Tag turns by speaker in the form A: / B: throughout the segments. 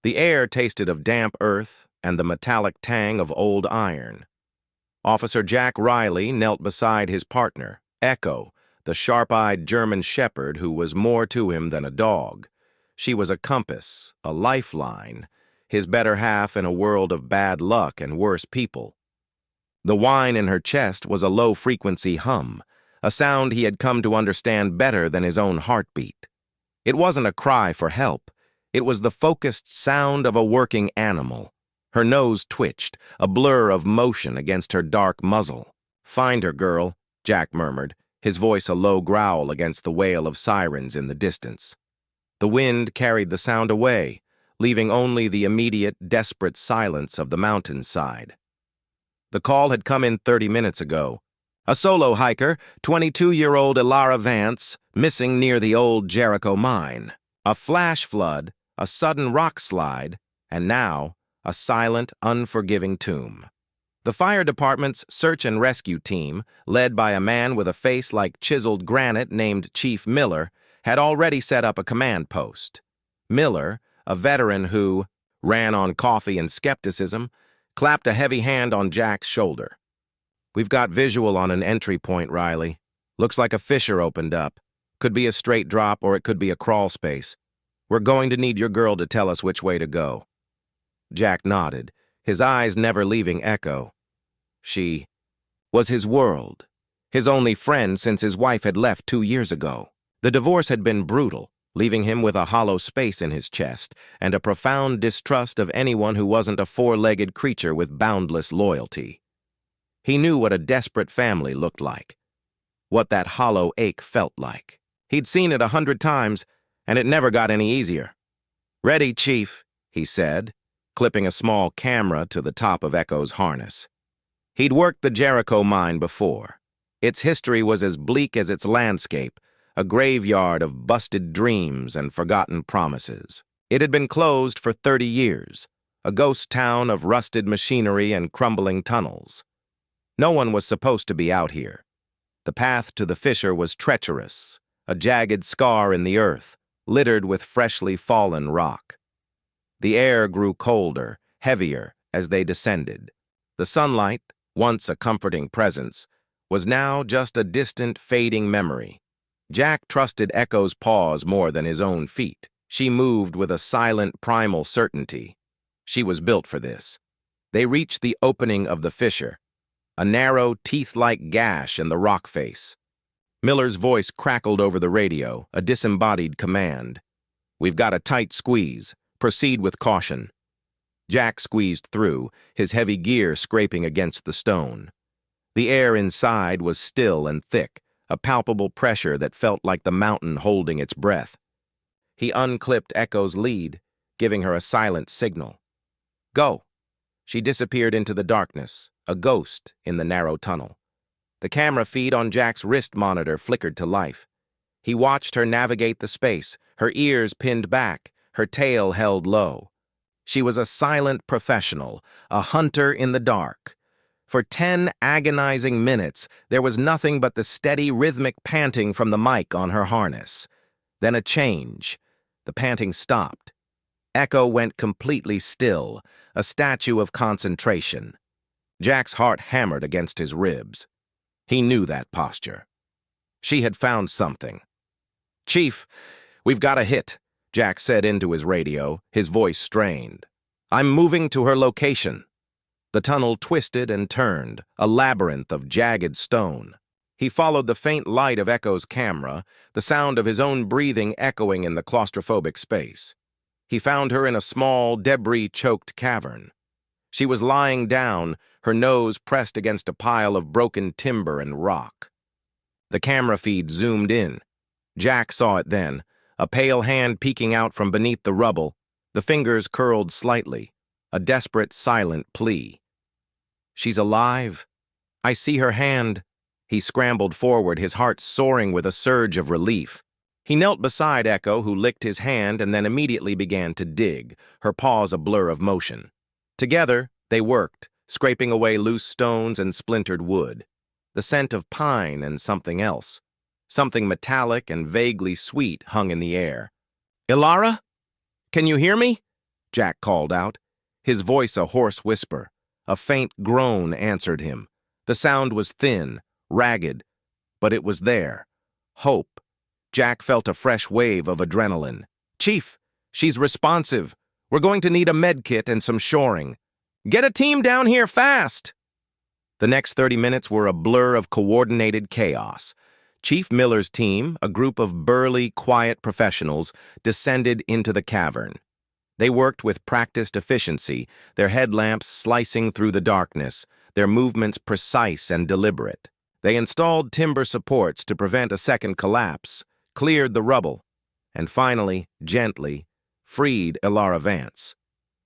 A: The air tasted of damp earth and the metallic tang of old iron. Officer Jack Riley knelt beside his partner, Echo, the sharp-eyed German shepherd who was more to him than a dog. She was a compass, a lifeline, his better half in a world of bad luck and worse people. The whine in her chest was a low-frequency hum, a sound he had come to understand better than his own heartbeat. It wasn't a cry for help. It was the focused sound of a working animal. Her nose twitched, a blur of motion against her dark muzzle. "Find her, girl," Jack murmured, his voice a low growl against the wail of sirens in the distance. The wind carried the sound away, leaving only the immediate, desperate silence of the mountainside. The call had come in 30 minutes ago. A solo hiker, 22-year-old Ilara Vance, missing near the old Jericho mine. A flash flood, a sudden rock slide, and now a silent, unforgiving tomb. The fire department's search and rescue team, led by a man with a face like chiseled granite named Chief Miller, had already set up a command post. Miller, a veteran who ran on coffee and skepticism, clapped a heavy hand on Jack's shoulder. "We've got visual on an entry point, Riley. Looks like a fissure opened up. Could be a straight drop or it could be a crawl space. We're going to need your girl to tell us which way to go." Jack nodded, his eyes never leaving Echo. She was his world, his only friend since his wife had left 2 years ago. The divorce had been brutal, leaving him with a hollow space in his chest and a profound distrust of anyone who wasn't a four-legged creature with boundless loyalty. He knew what a desperate family looked like, what that hollow ache felt like. He'd seen it 100 times, and it never got any easier. "Ready, Chief," he said, clipping a small camera to the top of Echo's harness. He'd worked the Jericho mine before. Its history was as bleak as its landscape, a graveyard of busted dreams and forgotten promises. It had been closed for 30 years, a ghost town of rusted machinery and crumbling tunnels. No one was supposed to be out here. The path to the fissure was treacherous, a jagged scar in the earth, littered with freshly fallen rock. The air grew colder, heavier, as they descended. The sunlight, once a comforting presence, was now just a distant, fading memory. Jack trusted Echo's paws more than his own feet. She moved with a silent, primal certainty. She was built for this. They reached the opening of the fissure, a narrow, teeth-like gash in the rock face. Miller's voice crackled over the radio, a disembodied command. "We've got a tight squeeze. Proceed with caution." Jack squeezed through, his heavy gear scraping against the stone. The air inside was still and thick, a palpable pressure that felt like the mountain holding its breath. He unclipped Echo's lead, giving her a silent signal. "Go." She disappeared into the darkness, a ghost in the narrow tunnel. The camera feed on Jack's wrist monitor flickered to life. He watched her navigate the space, her ears pinned back, her tail held low. She was a silent professional, a hunter in the dark. For 10 agonizing minutes, there was nothing but the steady, rhythmic panting from the mic on her harness. Then a change. The panting stopped. Echo went completely still, a statue of concentration. Jack's heart hammered against his ribs. He knew that posture. She had found something. "Chief, we've got a hit," Jack said into his radio, his voice strained. "I'm moving to her location." The tunnel twisted and turned, a labyrinth of jagged stone. He followed the faint light of Echo's camera, the sound of his own breathing echoing in the claustrophobic space. He found her in a small, debris-choked cavern. She was lying down, her nose pressed against a pile of broken timber and rock. The camera feed zoomed in. Jack saw it then, a pale hand peeking out from beneath the rubble, the fingers curled slightly, a desperate, silent plea. "She's alive. I see her hand." He scrambled forward, his heart soaring with a surge of relief. He knelt beside Echo, who licked his hand and then immediately began to dig, her paws a blur of motion. Together, they worked, scraping away loose stones and splintered wood. The scent of pine and something else, something metallic and vaguely sweet, hung in the air. "Ilara? Can you hear me?" Jack called out, his voice a hoarse whisper. A faint groan answered him. The sound was thin, ragged, but it was there. Hope. Jack felt a fresh wave of adrenaline. "Chief, she's responsive. We're going to need a med kit and some shoring. Get a team down here fast!" The next 30 minutes were a blur of coordinated chaos. Chief Miller's team, a group of burly, quiet professionals, descended into the cavern. They worked with practiced efficiency, their headlamps slicing through the darkness, their movements precise and deliberate. They installed timber supports to prevent a second collapse, cleared the rubble, and finally, gently, freed Elara Vance.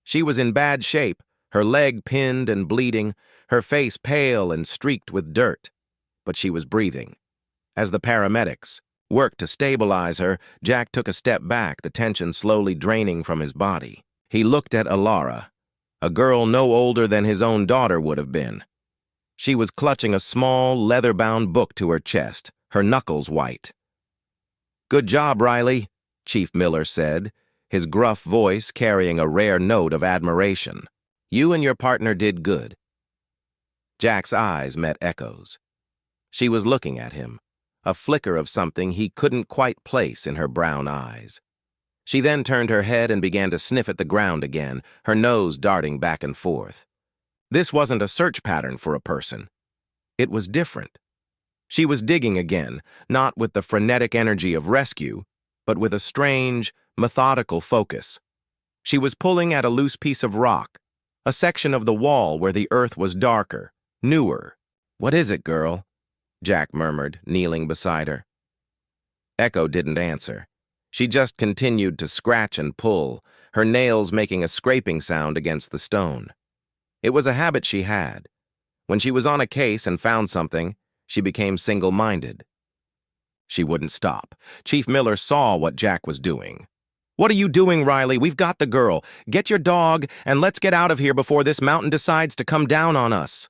A: She was in bad shape, her leg pinned and bleeding, her face pale and streaked with dirt, but she was breathing. As the paramedics worked to stabilize her, Jack took a step back, the tension slowly draining from his body. He looked at Elara, a girl no older than his own daughter would have been. She was clutching a small, leather-bound book to her chest, her knuckles white. "Good job, Riley," Chief Miller said, his gruff voice carrying a rare note of admiration. "You and your partner did good." Jack's eyes met Echo's. She was looking at him, a flicker of something he couldn't quite place in her brown eyes. She then turned her head and began to sniff at the ground again, her nose darting back and forth. This wasn't a search pattern for a person. It was different. She was digging again, not with the frenetic energy of rescue, but with a strange, methodical focus. She was pulling at a loose piece of rock, a section of the wall where the earth was darker, newer. "What is it, girl?" Jack murmured, kneeling beside her. Echo didn't answer. She just continued to scratch and pull, her nails making a scraping sound against the stone. It was a habit she had. When she was on a case and found something, she became single-minded. She wouldn't stop. Chief Miller saw what Jack was doing. "What are you doing, Riley? We've got the girl. Get your dog, and let's get out of here before this mountain decides to come down on us."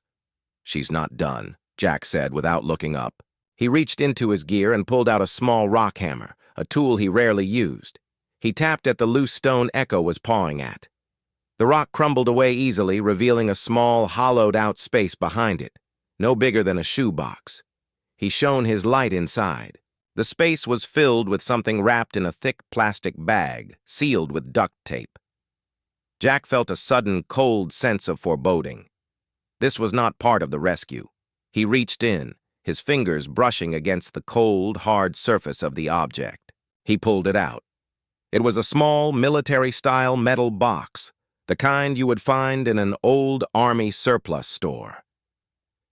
A: "She's not done," Jack said without looking up. He reached into his gear and pulled out a small rock hammer, a tool he rarely used. He tapped at the loose stone Echo was pawing at. The rock crumbled away easily, revealing a small, hollowed-out space behind it, no bigger than a shoebox. He shone his light inside. The space was filled with something wrapped in a thick plastic bag, sealed with duct tape. Jack felt a sudden, cold sense of foreboding. This was not part of the rescue. He reached in, his fingers brushing against the cold, hard surface of the object. He pulled it out. It was a small, military-style metal box, the kind you would find in an old army surplus store.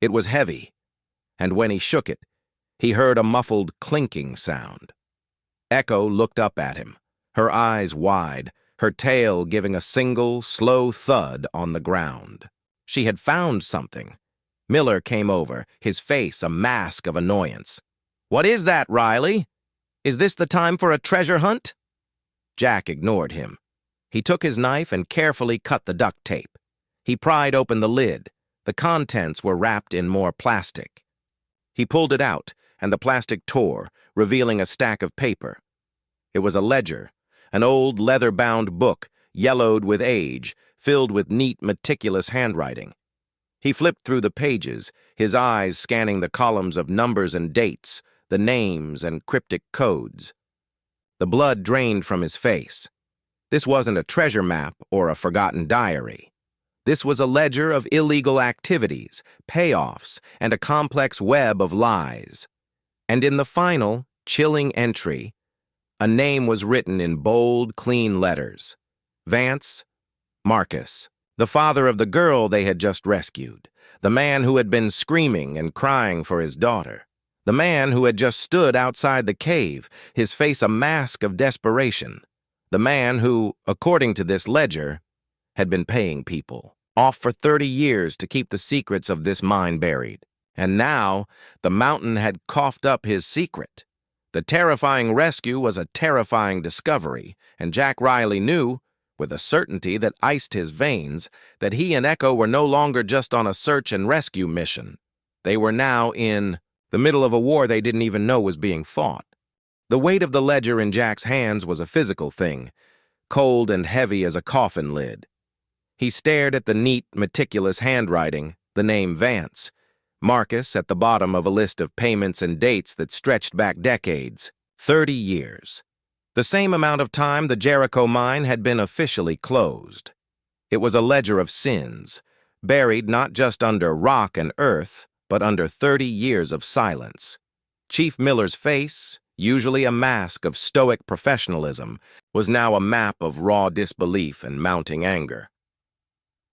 A: It was heavy, and when he shook it, he heard a muffled clinking sound. Echo looked up at him, her eyes wide, her tail giving a single, slow thud on the ground. She had found something. Miller came over, his face a mask of annoyance. "What is that, Riley? Is this the time for a treasure hunt?" Jack ignored him. He took his knife and carefully cut the duct tape. He pried open the lid. The contents were wrapped in more plastic. He pulled it out, and the plastic tore, revealing a stack of paper. It was a ledger, an old leather-bound book, yellowed with age, filled with neat, meticulous handwriting. He flipped through the pages, his eyes scanning the columns of numbers and dates, the names and cryptic codes. The blood drained from his face. This wasn't a treasure map or a forgotten diary. This was a ledger of illegal activities, payoffs, and a complex web of lies. And in the final, chilling entry, a name was written in bold, clean letters. Vance Marcus, the father of the girl they had just rescued, the man who had been screaming and crying for his daughter, the man who had just stood outside the cave, his face a mask of desperation, the man who, according to this ledger, had been paying people off for 30 years to keep the secrets of this mine buried. And now, the mountain had coughed up his secret. The terrifying rescue was a terrifying discovery, and Jack Riley knew, with a certainty that iced his veins, that he and Echo were no longer just on a search and rescue mission. They were now in the middle of a war they didn't even know was being fought. The weight of the ledger in Jack's hands was a physical thing. cold and heavy as a coffin lid. He stared at the neat, meticulous handwriting, the name Vance, Marcus at the bottom of a list of payments and dates that stretched back decades, 30 years. The same amount of time the Jericho mine had been officially closed. It was a ledger of sins, buried not just under rock and earth, but under 30 years of silence. Chief Miller's face, usually a mask of stoic professionalism, was now a map of raw disbelief and mounting anger.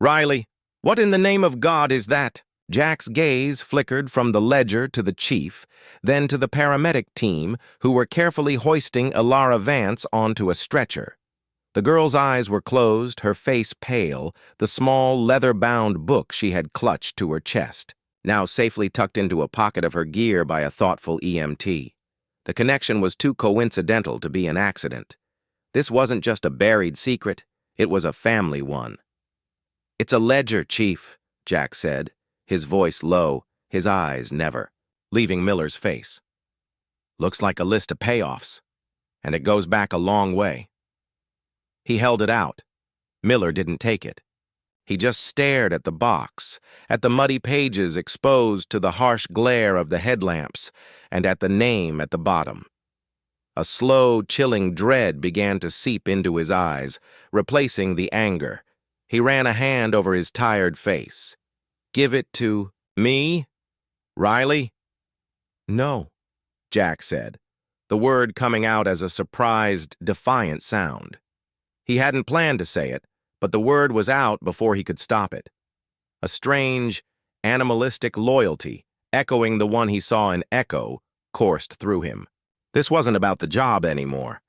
A: "Riley, what in the name of God is that?" Jack's gaze flickered from the ledger to the chief, then to the paramedic team, who were carefully hoisting Elara Vance onto a stretcher. The girl's eyes were closed, her face pale, the small, leather-bound book she had clutched to her chest, now safely tucked into a pocket of her gear by a thoughtful EMT. The connection was too coincidental to be an accident. This wasn't just a buried secret, it was a family one. "It's a ledger, Chief," Jack said, his voice low, his eyes never, leaving Miller's face. "Looks like a list of payoffs, and it goes back a long way." He held it out. Miller didn't take it. He just stared at the box, at the muddy pages exposed to the harsh glare of the headlamps, and at the name at the bottom. A slow, chilling dread began to seep into his eyes, replacing the anger. He ran a hand over his tired face. "Give it to me? Riley?" "No," Jack said, the word coming out as a surprised, defiant sound. He hadn't planned to say it, but the word was out before he could stop it. A strange, animalistic loyalty, echoing the one he saw in Echo, coursed through him. This wasn't about the job anymore.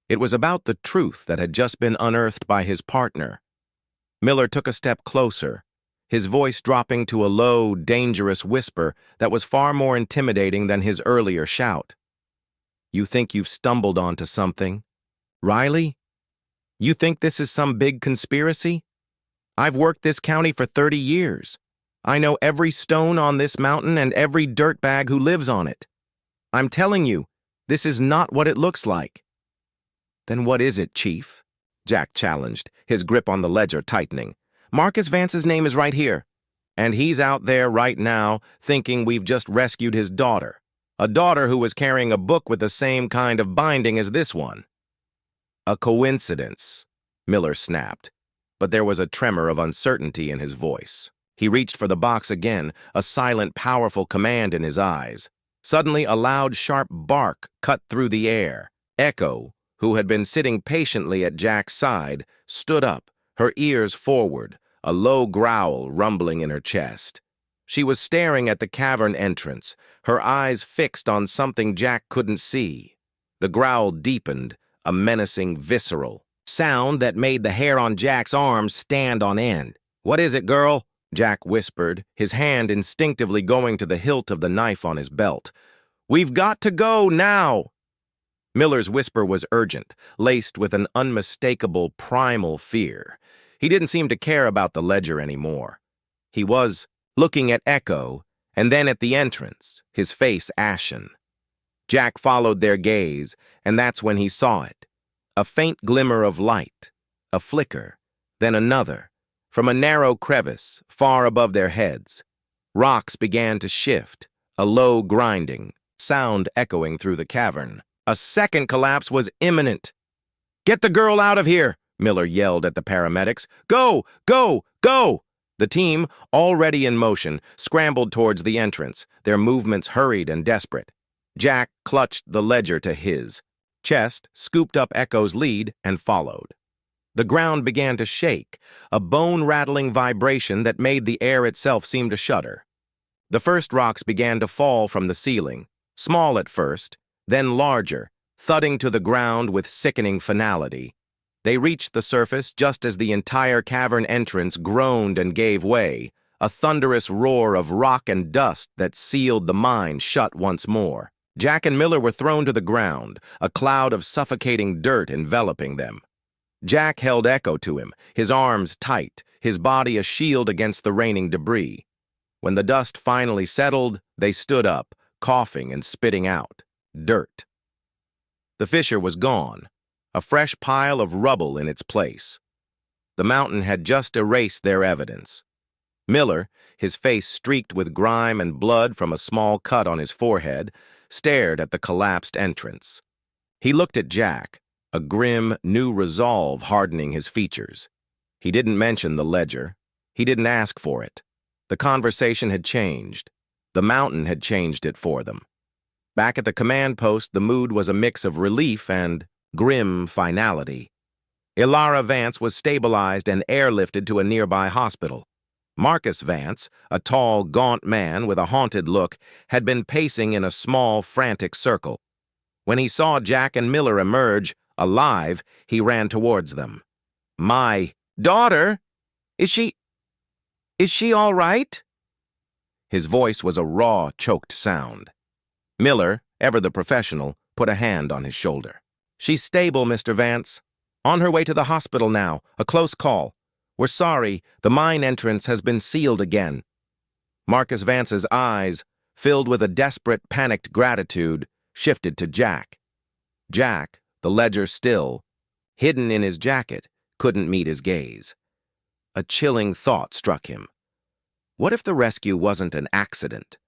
A: It was about the truth that had just been unearthed by his partner. Miller took a step closer, his voice dropping to a low, dangerous whisper that was far more intimidating than his earlier shout. "You think you've stumbled onto something? Riley? You think this is some big conspiracy? I've worked this county for 30 years. I know every stone on this mountain and every dirtbag who lives on it. I'm telling you, this is not what it looks like." "Then what is it, Chief?" Jack challenged, his grip on the ledger tightening. "Marcus Vance's name is right here, and he's out there right now thinking we've just rescued his daughter, a daughter who was carrying a book with the same kind of binding as this one." "A coincidence," Miller snapped, but there was a tremor of uncertainty in his voice. He reached for the box again, a silent, powerful command in his eyes. Suddenly, a loud, sharp bark cut through the air. Echo, who had been sitting patiently at Jack's side, stood up, her ears forward, a low growl rumbling in her chest. She was staring at the cavern entrance, her eyes fixed on something Jack couldn't see. The growl deepened, a menacing, visceral sound that made the hair on Jack's arms stand on end. "What is it, girl?" Jack whispered, his hand instinctively going to the hilt of the knife on his belt. "We've got to go now!" Miller's whisper was urgent, laced with an unmistakable primal fear. He didn't seem to care about the ledger anymore. He was looking at Echo, and then at the entrance, his face ashen. Jack followed their gaze, and that's when he saw it. A faint glimmer of light, a flicker, then another, from a narrow crevice far above their heads. Rocks began to shift, a low grinding sound echoing through the cavern. A second collapse was imminent. "Get the girl out of here!" Miller yelled at the paramedics. "Go! Go! Go!" The team, already in motion, scrambled towards the entrance, their movements hurried and desperate. Jack clutched the ledger to his chest, scooped up Echo's lead, and followed. The ground began to shake, a bone-rattling vibration that made the air itself seem to shudder. The first rocks began to fall from the ceiling, small at first, then larger, thudding to the ground with sickening finality. They reached the surface just as the entire cavern entrance groaned and gave way, a thunderous roar of rock and dust that sealed the mine shut once more. Jack and Miller were thrown to the ground, a cloud of suffocating dirt enveloping them. Jack held Echo to him, his arms tight, his body a shield against the raining debris. When the dust finally settled, they stood up, coughing and spitting out dirt. The fissure was gone, a fresh pile of rubble in its place. The mountain had just erased their evidence. Miller, his face streaked with grime and blood from a small cut on his forehead, stared at the collapsed entrance. He looked at Jack, a grim, new resolve hardening his features. He didn't mention the ledger. He didn't ask for it. The conversation had changed. The mountain had changed it for them. Back at the command post, the mood was a mix of relief and grim finality. Ilara Vance was stabilized and airlifted to a nearby hospital. Marcus Vance, a tall, gaunt man with a haunted look, had been pacing in a small, frantic circle. When he saw Jack and Miller emerge, alive, he ran towards them. "My daughter? Is she all right?" His voice was a raw, choked sound. Miller, ever the professional, put a hand on his shoulder. "She's stable, Mr. Vance. On her way to the hospital now, a close call. We're sorry, the mine entrance has been sealed again." Marcus Vance's eyes, filled with a desperate, panicked gratitude, shifted to Jack. Jack, the ledger still, hidden in his jacket, couldn't meet his gaze. A chilling thought struck him. What if the rescue wasn't an accident?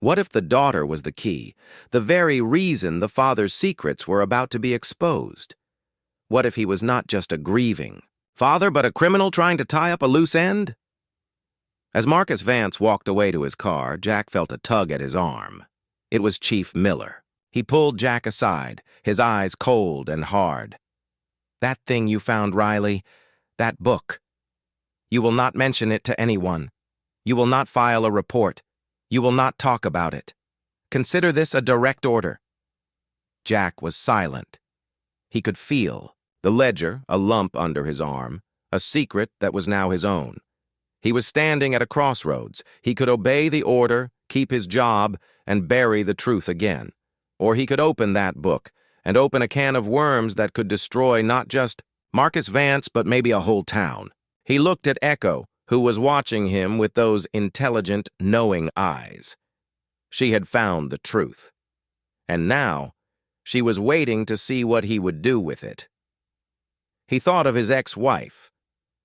A: What if the daughter was the key, the very reason the father's secrets were about to be exposed? What if he was not just a grieving father, but a criminal trying to tie up a loose end? As Marcus Vance walked away to his car, Jack felt a tug at his arm. It was Chief Miller. He pulled Jack aside, his eyes cold and hard. "That thing you found, Riley, that book. You will not mention it to anyone. You will not file a report. You will not talk about it. Consider this a direct order." Jack was silent. He could feel the ledger, a lump under his arm, a secret that was now his own. He was standing at a crossroads. He could obey the order, keep his job, and bury the truth again. Or he could open that book and open a can of worms that could destroy not just Marcus Vance, but maybe a whole town. He looked at Echo, who was watching him with those intelligent, knowing eyes. She had found the truth. And now, she was waiting to see what he would do with it. He thought of his ex-wife,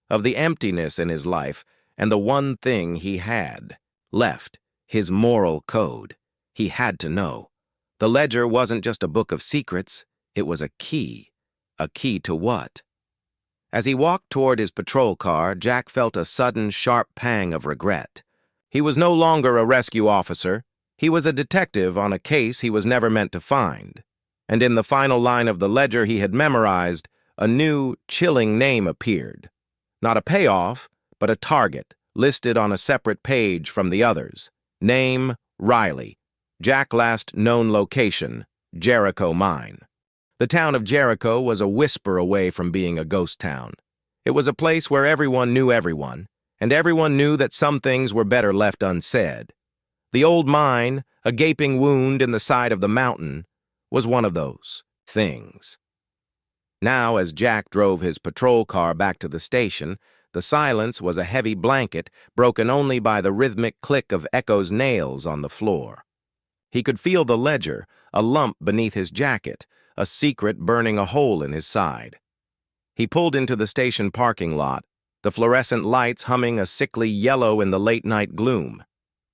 A: of the emptiness in his life, and the one thing he had left, his moral code. He had to know. The ledger wasn't just a book of secrets, it was a key. A key to what? As he walked toward his patrol car, Jack felt a sudden, sharp pang of regret. He was no longer a rescue officer. He was a detective on a case he was never meant to find. And in the final line of the ledger he had memorized, a new, chilling name appeared. Not a payoff, but a target, listed on a separate page from the others. Name, Riley. Jack last known location, Jericho Mine. The town of Jericho was a whisper away from being a ghost town. It was a place where everyone knew everyone, and everyone knew that some things were better left unsaid. The old mine, a gaping wound in the side of the mountain, was one of those things. Now, as Jack drove his patrol car back to the station, the silence was a heavy blanket broken only by the rhythmic click of Echo's nails on the floor. He could feel the ledger, a lump beneath his jacket, a secret burning a hole in his side. He pulled into the station parking lot, the fluorescent lights humming a sickly yellow in the late-night gloom.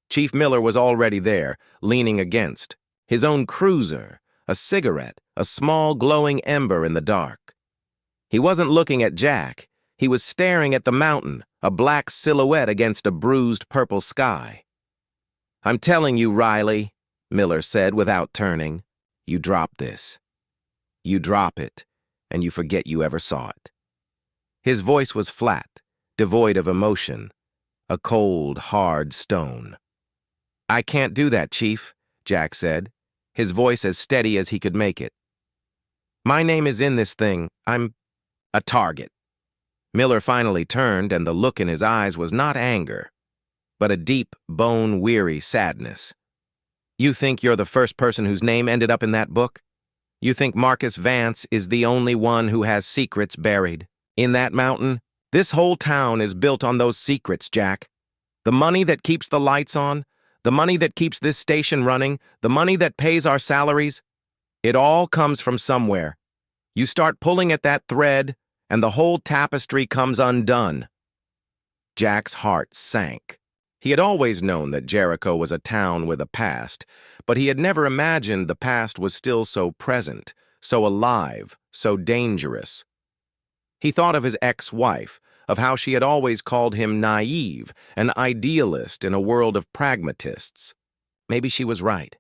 A: Chief Miller was already there, leaning against. His own cruiser, a cigarette, a small glowing ember in the dark. He wasn't looking at Jack. He was staring at the mountain, a black silhouette against a bruised purple sky. "I'm telling you, Riley," Miller said without turning, "you drop this. You drop it, and you forget you ever saw it." His voice was flat, devoid of emotion, a cold, hard stone. "I can't do that, Chief," Jack said, his voice as steady as he could make it. "My name is in this thing. I'm a target." Miller finally turned, and the look in his eyes was not anger, but a deep, bone-weary sadness. "You think you're the first person whose name ended up in that book? You think Marcus Vance is the only one who has secrets buried in that mountain? This whole town is built on those secrets, Jack. The money that keeps the lights on, the money that keeps this station running, the money that pays our salaries, it all comes from somewhere. You start pulling at that thread, and the whole tapestry comes undone. Jack's heart sank. He had always known that Jericho was a town with a past, but he had never imagined the past was still so present, so alive, so dangerous. He thought of his ex-wife, of how she had always called him naive, an idealist in a world of pragmatists. Maybe she was right.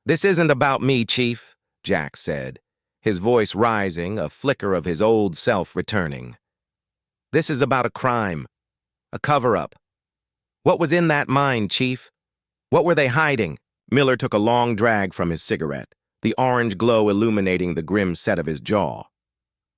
A: "This isn't about me, Chief," Jack said, his voice rising, a flicker of his old self returning. "This is about a crime, a cover-up. What was in that mine, Chief? What were they hiding?" Miller took a long drag from his cigarette, the orange glow illuminating the grim set of his jaw.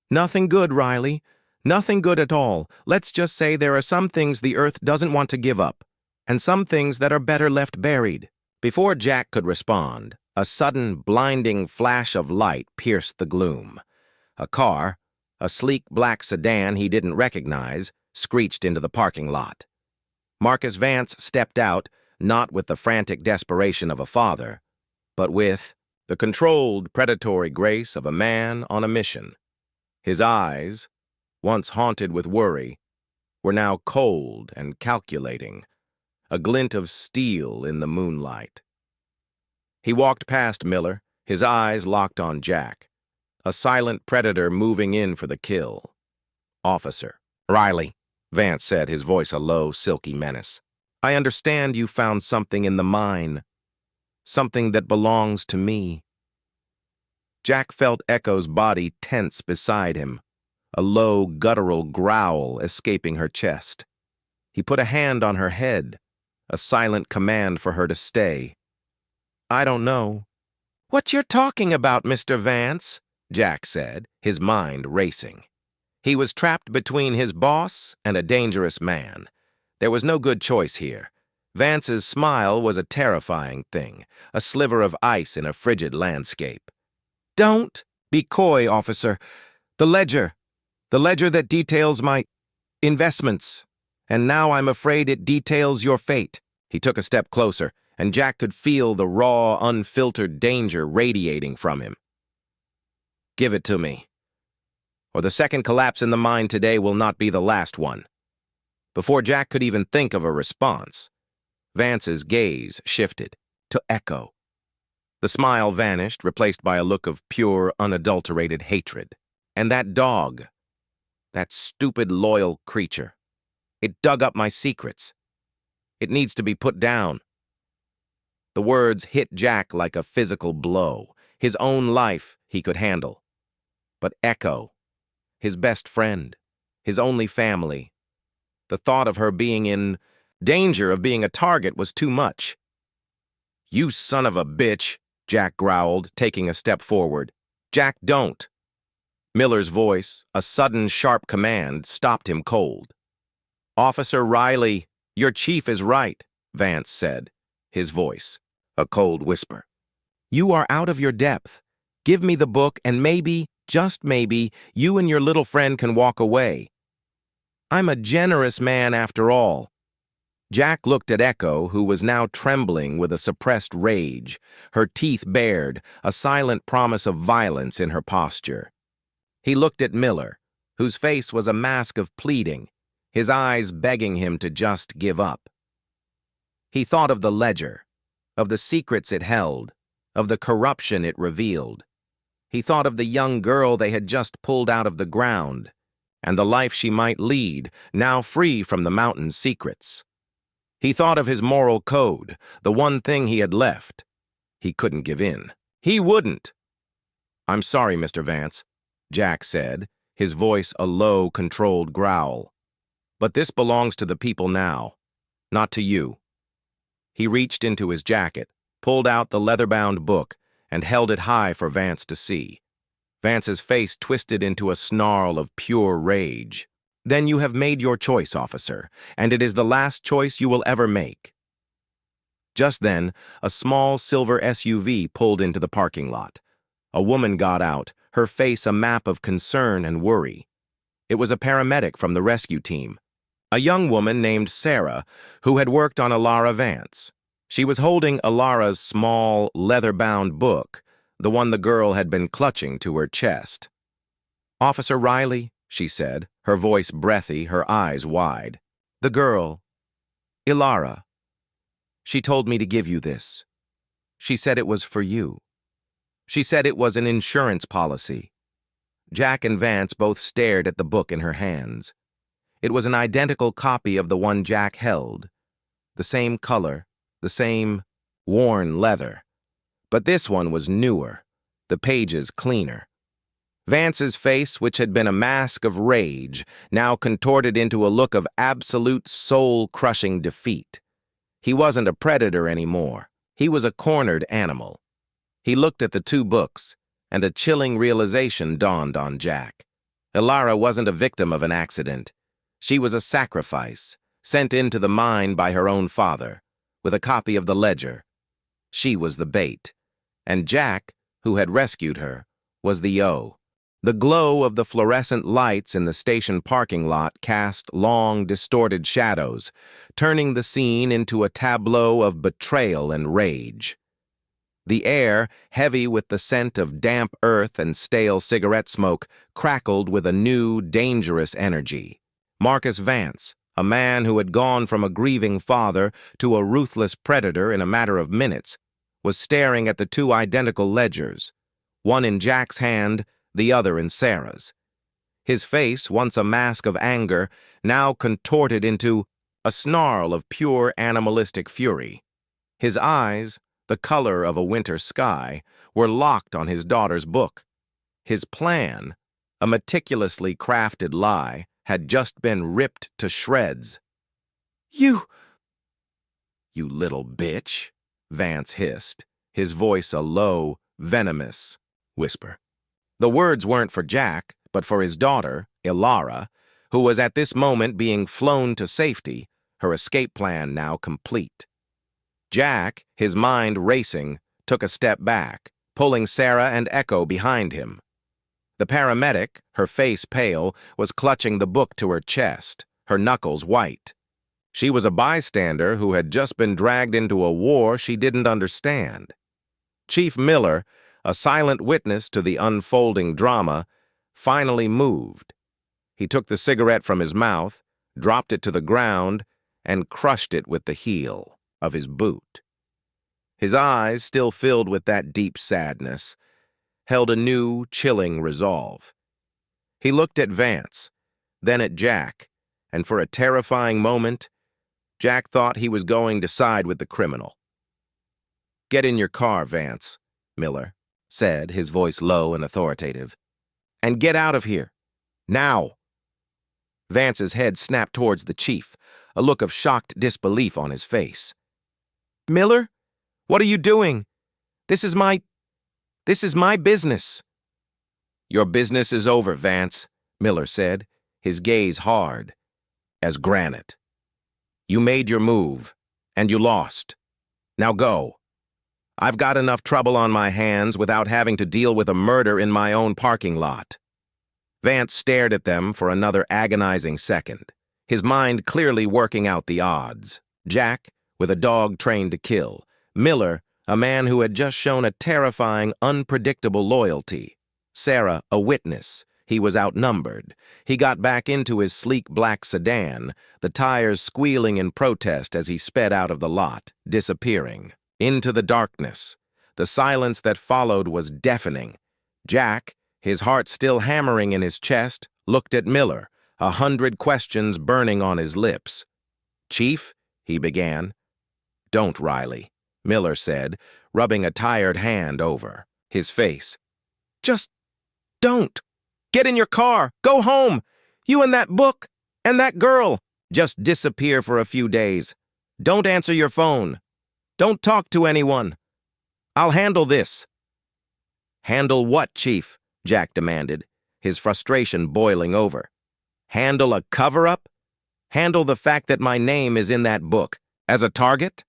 A: "Nothing good, Riley. Nothing good at all. Let's just say there are some things the Earth doesn't want to give up, and some things that are better left buried." Before Jack could respond, a sudden, blinding flash of light pierced the gloom. A car, a sleek black sedan he didn't recognize, screeched into the parking lot. Marcus Vance stepped out, not with the frantic desperation of a father, but with the controlled, predatory grace of a man on a mission. His eyes, once haunted with worry, were now cold and calculating, a glint of steel in the moonlight. He walked past Miller, his eyes locked on Jack, a silent predator moving in for the kill. "Officer." "Riley," Vance said, his voice a low, silky menace. "I understand you found something in the mine, something that belongs to me." Jack felt Echo's body tense beside him, a low, guttural growl escaping her chest. He put a hand on her head, a silent command for her to stay. "I don't know." "What you're talking about, Mr. Vance?" Jack said, his mind racing. He was trapped between his boss and a dangerous man. There was no good choice here. Vance's smile was a terrifying thing, a sliver of ice in a frigid landscape. "Don't be coy, officer. The ledger that details my investments. And now I'm afraid it details your fate." He took a step closer, and Jack could feel the raw, unfiltered danger radiating from him. "Give it to me, or the second collapse in the mine today will not be the last one." Before Jack could even think of a response, Vance's gaze shifted to Echo. The smile vanished, replaced by a look of pure, unadulterated hatred. "And that dog, that stupid, loyal creature, it dug up my secrets. It needs to be put down." The words hit Jack like a physical blow. His own life he could handle. But Echo, his best friend, his only family, the thought of her being in danger of being a target was too much. "You son of a bitch," Jack growled, taking a step forward. "Jack, don't." Miller's voice, a sudden sharp command, stopped him cold. "Officer Riley, your chief is right," Vance said, his voice a cold whisper. "You are out of your depth. Give me the book and maybe, just maybe, you and your little friend can walk away. I'm a generous man after all." Jack looked at Echo, who was now trembling with a suppressed rage, her teeth bared, a silent promise of violence in her posture. He looked at Miller, whose face was a mask of pleading, his eyes begging him to just give up. He thought of the ledger, of the secrets it held, of the corruption it revealed. He thought of the young girl they had just pulled out of the ground, and the life she might lead, now free from the mountain's secrets. He thought of his moral code, the one thing he had left. He couldn't give in. He wouldn't. "I'm sorry, Mr. Vance," Jack said, his voice a low, controlled growl. "But this belongs to the people now, not to you." He reached into his jacket, pulled out the leather-bound book, and held it high for Vance to see. Vance's face twisted into a snarl of pure rage. "Then you have made your choice, officer, and it is the last choice you will ever make." Just then, a small silver SUV pulled into the parking lot. A woman got out, her face a map of concern and worry. It was a paramedic from the rescue team, a young woman named Sarah, who had worked on Alara Vance. She was holding Alara's small, leather-bound book, the one the girl had been clutching to her chest. "Officer Riley," she said, her voice breathy, her eyes wide. "The girl, Ilara. She told me to give you this. She said it was for you. She said it was an insurance policy." Jack and Vance both stared at the book in her hands. It was an identical copy of the one Jack held. The same color, the same worn leather. But this one was newer, the pages cleaner. Vance's face, which had been a mask of rage, now contorted into a look of absolute soul-crushing defeat. He wasn't a predator anymore. He was a cornered animal. He looked at the two books, and a chilling realization dawned on Jack. Ilara wasn't a victim of an accident. She was a sacrifice, sent into the mine by her own father, with a copy of the ledger. She was the bait, and Jack, who had rescued her, was the O. The glow of the fluorescent lights in the station parking lot cast long, distorted shadows, turning the scene into a tableau of betrayal and rage. The air, heavy with the scent of damp earth and stale cigarette smoke, crackled with a new, dangerous energy. Marcus Vance, a man who had gone from a grieving father to a ruthless predator in a matter of minutes, was staring at the two identical ledgers, one in Jack's hand, the other in Sarah's. His face, once a mask of anger, now contorted into a snarl of pure animalistic fury. His eyes, the color of a winter sky, were locked on his daughter's book. His plan, a meticulously crafted lie, had just been ripped to shreds. You little bitch," Vance hissed, his voice a low, venomous whisper. The words weren't for Jack, but for his daughter, Ilara, who was at this moment being flown to safety, her escape plan now complete. Jack, his mind racing, took a step back, pulling Sarah and Echo behind him. The paramedic, her face pale, was clutching the book to her chest, her knuckles white. She was a bystander who had just been dragged into a war she didn't understand. Chief Miller, a silent witness to the unfolding drama, finally moved. He took the cigarette from his mouth, dropped it to the ground, and crushed it with the heel of his boot. His eyes, still filled with that deep sadness, held a new, chilling resolve. He looked at Vance, then at Jack, and for a terrifying moment, Jack thought he was going to side with the criminal. "Get in your car, Vance," Miller said, his voice low and authoritative. "And get out of here. Now." Vance's head snapped towards the chief, a look of shocked disbelief on his face. "Miller? What are you doing? This is my business." "Your business is over, Vance," Miller said, his gaze hard as granite. "You made your move, and you lost. Now go. I've got enough trouble on my hands without having to deal with a murder in my own parking lot." Vance stared at them for another agonizing second, his mind clearly working out the odds. Jack, with a dog trained to kill. Miller, a man who had just shown a terrifying, unpredictable loyalty. Sarah, a witness. He was outnumbered. He got back into his sleek black sedan, the tires squealing in protest as he sped out of the lot, disappearing. Into the darkness. The silence that followed was deafening. Jack, his heart still hammering in his chest, looked at Miller, 100 questions burning on his lips. "Chief," he began. "Don't, Riley," Miller said, rubbing a tired hand over his face. "Just don't. Get in your car. Go home. You and that book, and that girl. Just disappear for a few days. Don't answer your phone. Don't talk to anyone. I'll handle this." "Handle what, Chief?" Jack demanded, his frustration boiling over. "Handle a cover-up? Handle the fact that my name is in that book, as a target?"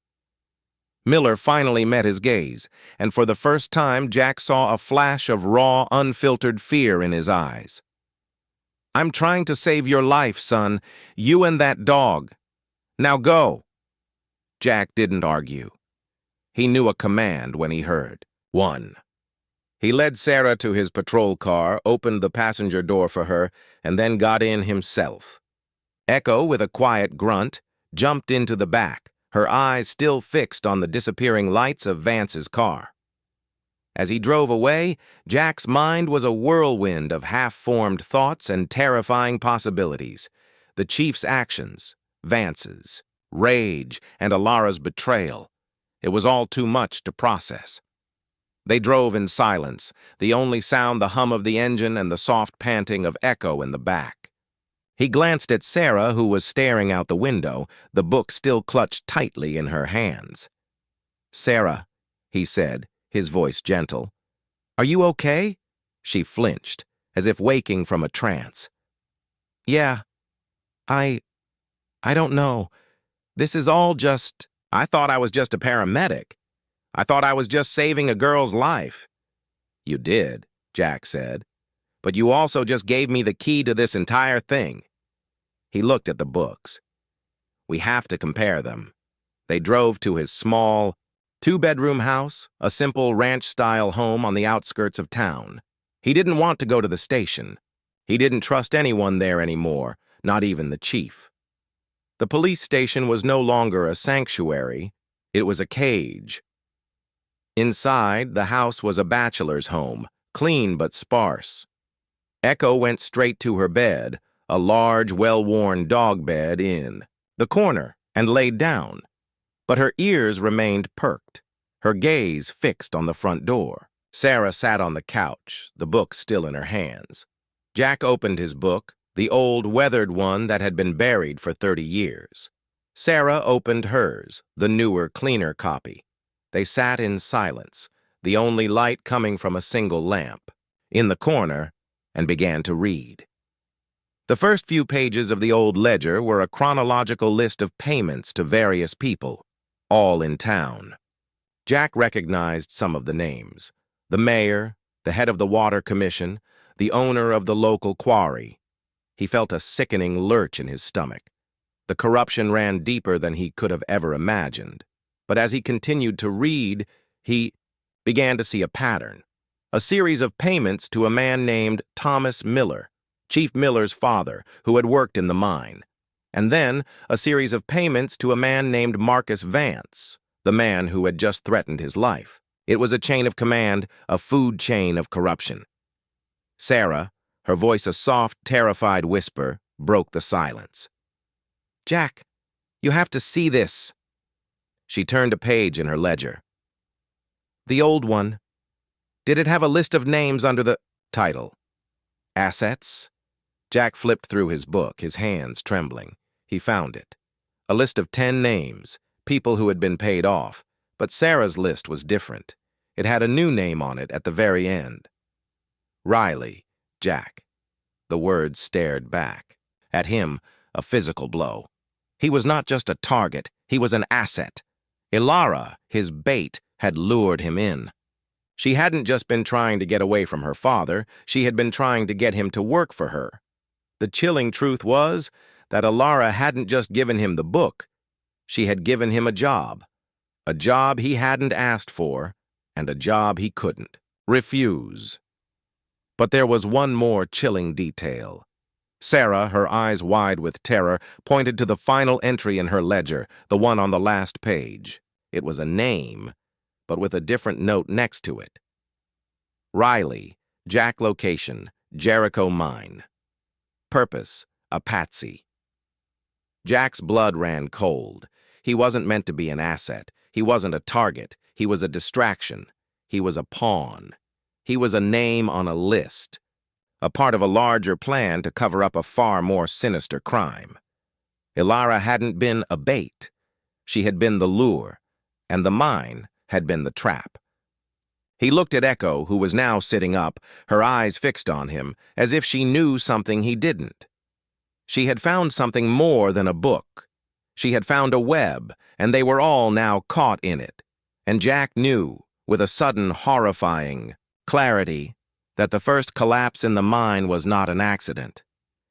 A: Miller finally met his gaze, and for the first time Jack saw a flash of raw, unfiltered fear in his eyes. "I'm trying to save your life, son. You and that dog. Now go." Jack didn't argue. He knew a command when he heard one. He led Sarah to his patrol car, opened the passenger door for her, and then got in himself. Echo, with a quiet grunt, jumped into the back, her eyes still fixed on the disappearing lights of Vance's car. As he drove away, Jack's mind was a whirlwind of half-formed thoughts and terrifying possibilities. The chief's actions, Vance's, rage, and Alara's betrayal. It was all too much to process. They drove in silence, the only sound the hum of the engine and the soft panting of Echo in the back. He glanced at Sarah, who was staring out the window, the book still clutched tightly in her hands. "Sarah," he said, his voice gentle. "Are you okay?" She flinched, as if waking from a trance. "Yeah, I don't know. This is all just... I thought I was just a paramedic. I thought I was just saving a girl's life." "You did," Jack said. "But you also just gave me the key to this entire thing." He looked at the books. "We have to compare them." They drove to his small, two-bedroom house, a simple ranch-style home on the outskirts of town. He didn't want to go to the station. He didn't trust anyone there anymore, not even the chief. The police station was no longer a sanctuary, it was a cage. Inside, the house was a bachelor's home, clean but sparse. Echo went straight to her bed, a large, well-worn dog bed in the corner, and laid down. But her ears remained perked, her gaze fixed on the front door. Sarah sat on the couch, the book still in her hands. Jack opened his book, the old, weathered one that had been buried for 30 years. Sarah opened hers, the newer, cleaner copy. They sat in silence, the only light coming from a single lamp, in the corner, and began to read. The first few pages of the old ledger were a chronological list of payments to various people, all in town. Jack recognized some of the names: the mayor, the head of the water commission, the owner of the local quarry. He felt a sickening lurch in his stomach. The corruption ran deeper than he could have ever imagined. But as he continued to read, he began to see a pattern. A series of payments to a man named Thomas Miller, Chief Miller's father, who had worked in the mine. And then a series of payments to a man named Marcus Vance, the man who had just threatened his life. It was a chain of command, a food chain of corruption. Sarah, her voice a soft, terrified whisper, broke the silence. "Jack, you have to see this." She turned a page in her ledger. "The old one. Did it have a list of names under the title? Assets?" Jack flipped through his book, his hands trembling. He found it. A list of 10 names, people who had been paid off, but Sarah's list was different. It had a new name on it at the very end. Riley, Jack. The words stared back. At him, a physical blow. He was not just a target, he was an asset. Alara, his bait, had lured him in. She hadn't just been trying to get away from her father, she had been trying to get him to work for her. The chilling truth was that Alara hadn't just given him the book, she had given him a job he hadn't asked for, and a job he couldn't refuse. But there was one more chilling detail. Sarah, her eyes wide with terror, pointed to the final entry in her ledger, the one on the last page. It was a name, but with a different note next to it. Riley, Jack location, Jericho Mine. Purpose, a patsy. Jack's blood ran cold. He wasn't meant to be an asset. He wasn't a target. He was a distraction. He was a pawn. He was a name on a list, a part of a larger plan to cover up a far more sinister crime. Alara hadn't been a bait. She had been the lure, and the mine had been the trap. He looked at Echo, who was now sitting up, her eyes fixed on him, as if she knew something he didn't. She had found something more than a book. She had found a web, and they were all now caught in it. And Jack knew, with a sudden horrifying clarity, that the first collapse in the mine was not an accident.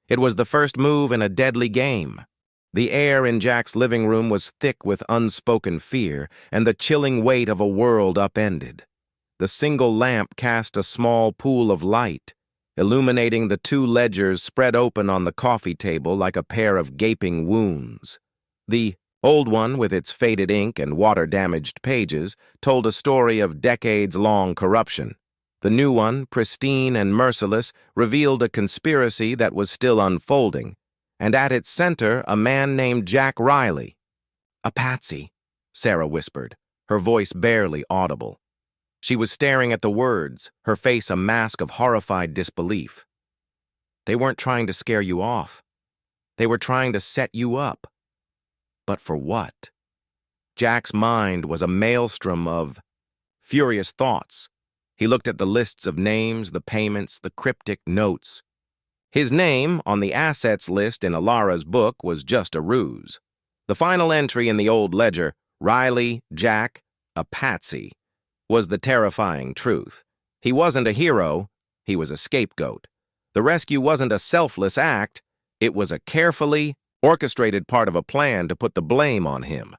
A: It was the first move in a deadly game. The air in Jack's living room was thick with unspoken fear and the chilling weight of a world upended. The single lamp cast a small pool of light, illuminating the two ledgers spread open on the coffee table like a pair of gaping wounds. The old one, with its faded ink and water-damaged pages, told a story of decades-long corruption. The new one, pristine and merciless, revealed a conspiracy that was still unfolding, and at its center a man named Jack Riley. "A patsy," Sarah whispered, her voice barely audible. She was staring at the words, her face a mask of horrified disbelief. They weren't trying to scare you off. They were trying to set you up. But for what? Jack's mind was a maelstrom of furious thoughts. He looked at the lists of names, the payments, the cryptic notes. His name on the assets list in Alara's book was just a ruse. The final entry in the old ledger, Riley, Jack, a patsy, was the terrifying truth. He wasn't a hero, he was a scapegoat. The rescue wasn't a selfless act, it was a carefully orchestrated part of a plan to put the blame on him.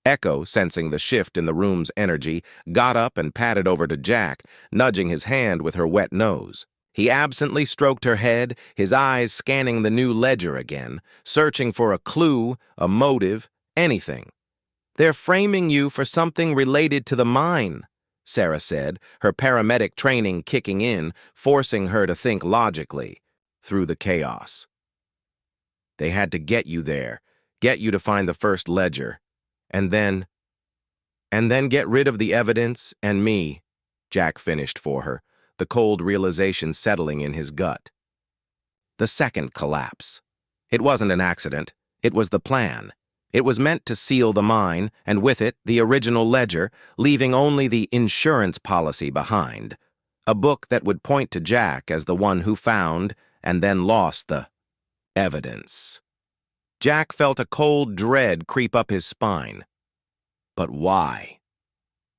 A: Echo, sensing the shift in the room's energy, got up and padded over to Jack, nudging his hand with her wet nose. He absently stroked her head, his eyes scanning the new ledger again, searching for a clue, a motive, anything. "They're framing you for something related to the mine," Sarah said, her paramedic training kicking in, forcing her to think logically through the chaos. "They had to get you there, get you to find the first ledger, and then get rid of the evidence and me," Jack finished for her, the cold realization settling in his gut. The second collapse. It wasn't an accident, it was the plan. It was meant to seal the mine, and with it, the original ledger, leaving only the insurance policy behind. A book that would point to Jack as the one who found and then lost the evidence. Jack felt a cold dread creep up his spine. But why?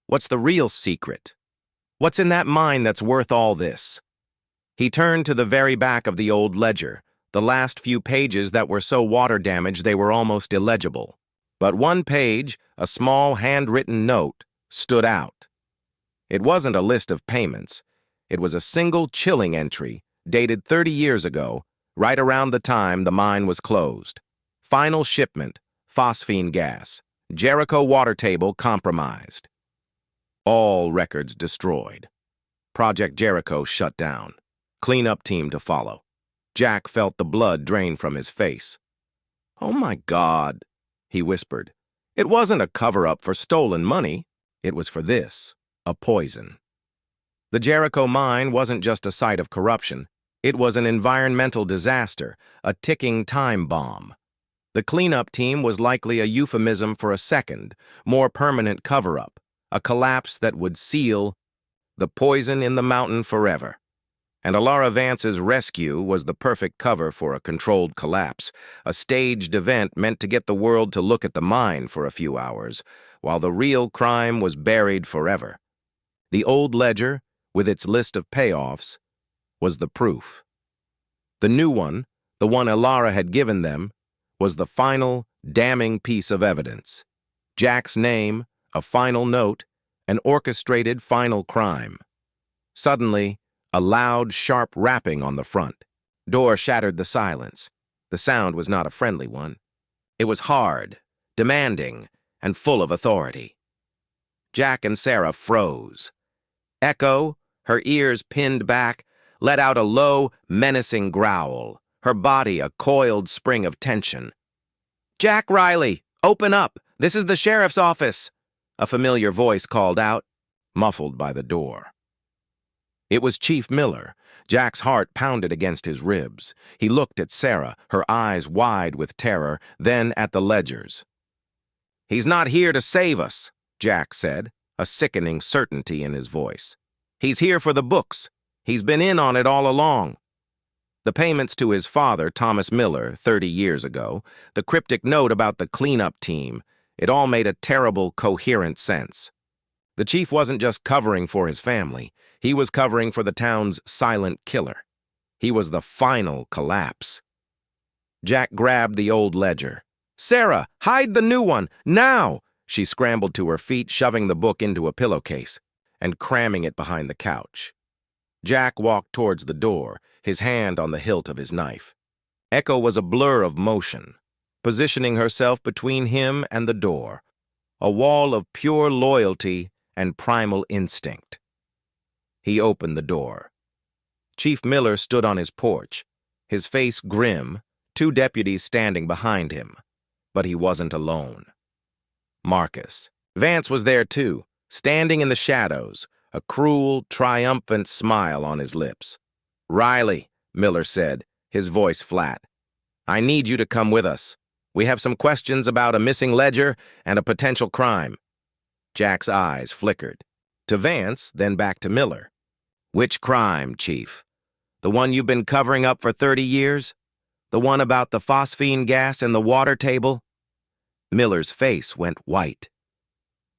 A: What's the real secret? What's in that mine that's worth all this? He turned to the very back of the old ledger, the last few pages that were so water-damaged they were almost illegible. But one page, a small handwritten note, stood out. It wasn't a list of payments. It was a single chilling entry, dated 30 years ago, right around the time the mine was closed. Final shipment, phosphine gas. Jericho water table compromised. All records destroyed. Project Jericho shut down. Cleanup team to follow. Jack felt the blood drain from his face. "Oh my God," he whispered. "It wasn't a cover-up for stolen money. It was for this, a poison." The Jericho mine wasn't just a site of corruption. It was an environmental disaster, a ticking time bomb. The cleanup team was likely a euphemism for a second, more permanent cover-up, a collapse that would seal the poison in the mountain forever. And Alara Vance's rescue was the perfect cover for a controlled collapse, a staged event meant to get the world to look at the mine for a few hours, while the real crime was buried forever. The old ledger, with its list of payoffs, was the proof. The new one, the one Alara had given them, was the final, damning piece of evidence. Jack's name, a final note, an orchestrated final crime. Suddenly, a loud, sharp rapping on the front door shattered the silence. The sound was not a friendly one. It was hard, demanding, and full of authority. Jack and Sarah froze. Echo, her ears pinned back, let out a low, menacing growl, her body a coiled spring of tension. "Jack Riley, open up! This is the sheriff's office!" A familiar voice called out, muffled by the door. It was Chief Miller. Jack's heart pounded against his ribs. He looked at Sarah, her eyes wide with terror, then at the ledgers. "He's not here to save us," Jack said, a sickening certainty in his voice. "He's here for the books. He's been in on it all along." The payments to his father, Thomas Miller, 30 years ago, the cryptic note about the cleanup team, it all made a terrible, coherent sense. The chief wasn't just covering for his family. He was covering for the town's silent killer. He was the final collapse. Jack grabbed the old ledger. "Sarah, hide the new one, now!" She scrambled to her feet, shoving the book into a pillowcase. and cramming it behind the couch. Jack walked towards the door, his hand on the hilt of his knife. Echo was a blur of motion, positioning herself between him and the door, a wall of pure loyalty and primal instinct. He opened the door. Chief Miller stood on his porch, his face grim, two deputies standing behind him. But he wasn't alone. Marcus. Vance was there too, standing in the shadows, a cruel, triumphant smile on his lips. "Riley," Miller said, his voice flat, "I need you to come with us. We have some questions about a missing ledger and a potential crime." Jack's eyes flickered. To Vance, then back to Miller. "Which crime, Chief? The one you've been covering up for 30 years? The one about the phosphine gas in the water table?" Miller's face went white.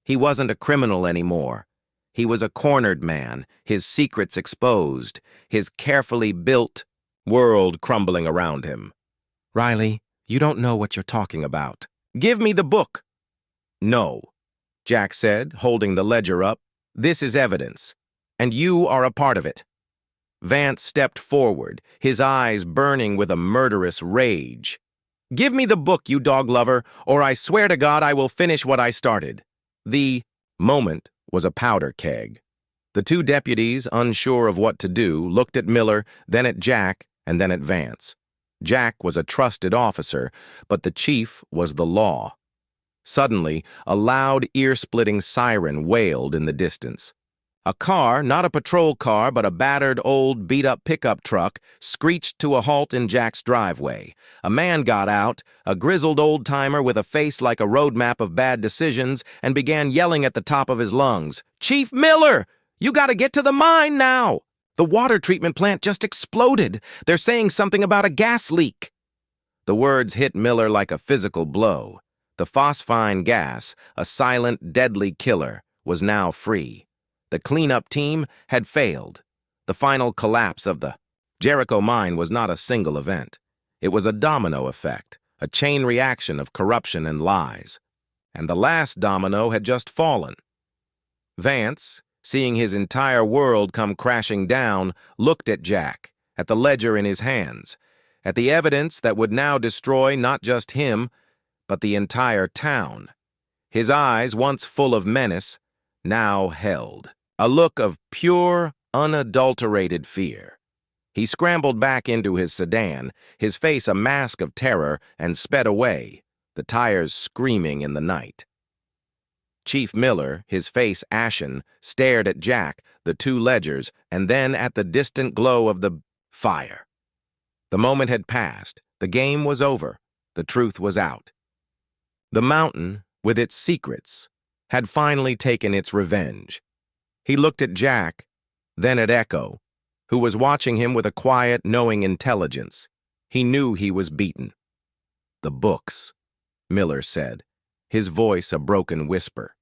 A: He wasn't a criminal anymore. He was a cornered man, his secrets exposed, his carefully built world crumbling around him. "Riley, you don't know what you're talking about. Give me the book." "No," Jack said, holding the ledger up. "This is evidence, and you are a part of it." Vance stepped forward, his eyes burning with a murderous rage. "Give me the book, you dog lover, or I swear to God I will finish what I started." The moment was a powder keg. The two deputies, unsure of what to do, looked at Miller, then at Jack, and then at Vance. Jack was a trusted officer, but the chief was the law. Suddenly, a loud, ear-splitting siren wailed in the distance. A car, not a patrol car, but a battered, old, beat-up pickup truck, screeched to a halt in Jack's driveway. A man got out, a grizzled old-timer with a face like a roadmap of bad decisions, and began yelling at the top of his lungs, "Chief Miller! You gotta get to the mine now! The water treatment plant just exploded. They're saying something about a gas leak." The words hit Miller like a physical blow. The phosphine gas, a silent, deadly killer, was now free. The cleanup team had failed. The final collapse of the Jericho mine was not a single event. It was a domino effect, a chain reaction of corruption and lies. And the last domino had just fallen. Vance, seeing his entire world come crashing down, looked at Jack, at the ledger in his hands, at the evidence that would now destroy not just him, but the entire town. His eyes, once full of menace, now held a look of pure, unadulterated fear. He scrambled back into his sedan, his face a mask of terror, and sped away, the tires screaming in the night. Chief Miller, his face ashen, stared at Jack, the two ledgers, and then at the distant glow of the fire. The moment had passed. The game was over. The truth was out. The mountain, with its secrets, had finally taken its revenge. He looked at Jack, then at Echo, who was watching him with a quiet, knowing intelligence. He knew he was beaten. "The books," Miller said, his voice a broken whisper.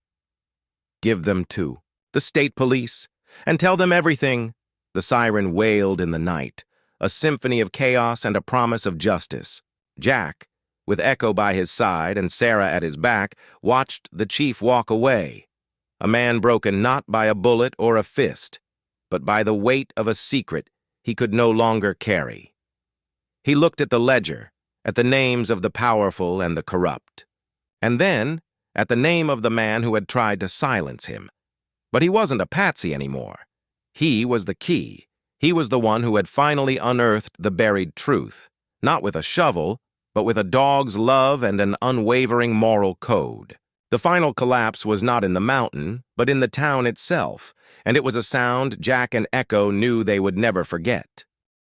A: "Give them to the state police, and tell them everything." The siren wailed in the night, a symphony of chaos and a promise of justice. Jack, with Echo by his side and Sarah at his back, watched the chief walk away, a man broken not by a bullet or a fist, but by the weight of a secret he could no longer carry. He looked at the ledger, at the names of the powerful and the corrupt, and then at the name of the man who had tried to silence him. But he wasn't a patsy anymore. He was the key. He was the one who had finally unearthed the buried truth, not with a shovel, but with a dog's love and an unwavering moral code. The final collapse was not in the mountain, but in the town itself, and it was a sound Jack and Echo knew they would never forget.